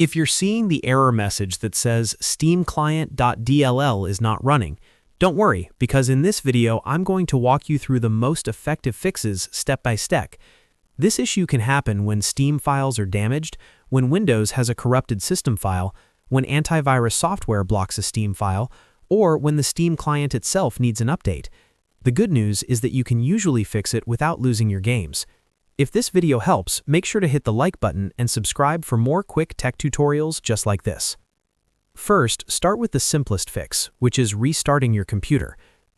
If you're seeing the error message that says Steamclient.dll is not running, don't worry, because in this video I'm going to walk you through the most effective fixes step by step. This issue can happen when Steam files are damaged, when Windows has a corrupted system file, when antivirus software blocks a Steam file, or when the Steam client itself needs an update. The good news is that you can usually fix it without losing your games. If this video helps, make sure to hit the like button and subscribe for more quick tech tutorials just like this. First, start with the simplest fix, which is restarting your computer.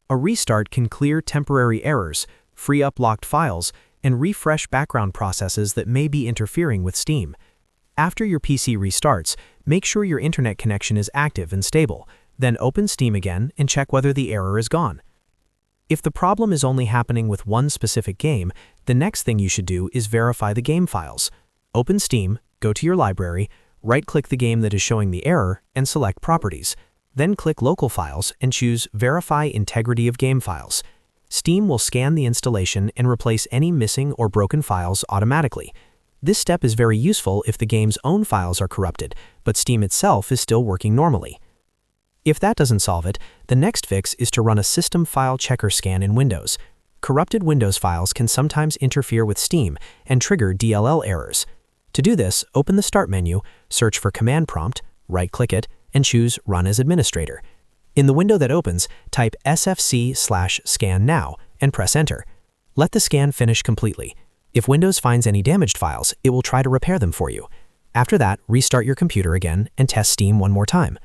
A restart can clear temporary errors, free up locked files, and refresh background processes that may be interfering with Steam. After your PC restarts, make sure your internet connection is active and stable. Then open Steam again and check whether the error is gone. If the problem is only happening with one specific game, the next thing you should do is verify the game files. Open Steam, go to your library, right-click the game that is showing the error, and select Properties. Then click Local Files and choose Verify Integrity of Game Files. Steam will scan the installation and replace any missing or broken files automatically. This step is very useful if the game's own files are corrupted, but Steam itself is still working normally. If that doesn't solve it, the next fix is to run a system file checker scan in Windows. Corrupted Windows files can sometimes interfere with Steam and trigger DLL errors. To do this, open the Start menu, search for Command Prompt, right-click it, and choose Run as Administrator. In the window that opens, type SFC Scan and press Enter. Let the scan finish completely. If Windows finds any damaged files, it will try to repair them for you. After that, restart your computer again and test Steam one more time.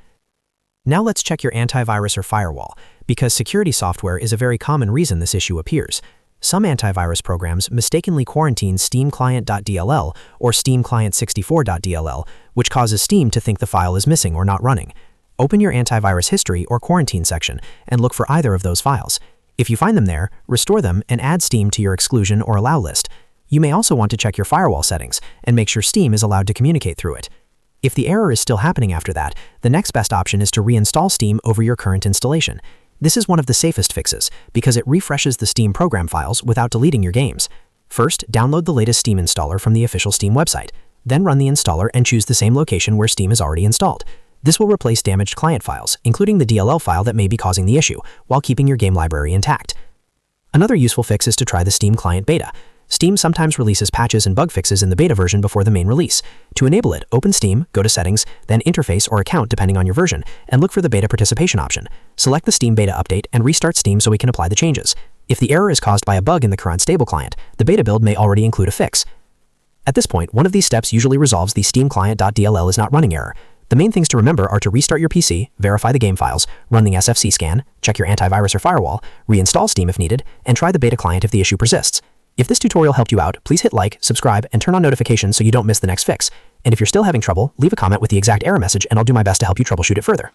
Now let's check your antivirus or firewall, because security software is a very common reason this issue appears. Some antivirus programs mistakenly quarantine Steamclient.dll or Steamclient64.dll, which causes Steam to think the file is missing or not running. Open your antivirus history or quarantine section and look for either of those files. If you find them there, restore them and add Steam to your exclusion or allow list. You may also want to check your firewall settings and make sure Steam is allowed to communicate through it. If the error is still happening after that, the next best option is to reinstall Steam over your current installation. This is one of the safest fixes because it refreshes the Steam program files without deleting your games. First, download the latest Steam installer from the official Steam website. Then run the installer and choose the same location where Steam is already installed. This will replace damaged client files, including the DLL file that may be causing the issue, while keeping your game library intact. Another useful fix is to try the Steam Client Beta. Steam sometimes releases patches and bug fixes in the beta version before the main release. To enable it, open Steam, go to Settings, then Interface or Account depending on your version, and look for the Beta Participation option. Select the Steam Beta update and restart Steam so we can apply the changes. If the error is caused by a bug in the current stable client, the beta build may already include a fix. At this point, one of these steps usually resolves the Steamclient.dll is not running error. The main things to remember are to restart your PC, verify the game files, run the SFC scan, check your antivirus or firewall, reinstall Steam if needed, and try the beta client if the issue persists. If this tutorial helped you out, please hit like, subscribe, and turn on notifications so you don't miss the next fix. And if you're still having trouble, leave a comment with the exact error message and I'll do my best to help you troubleshoot it further.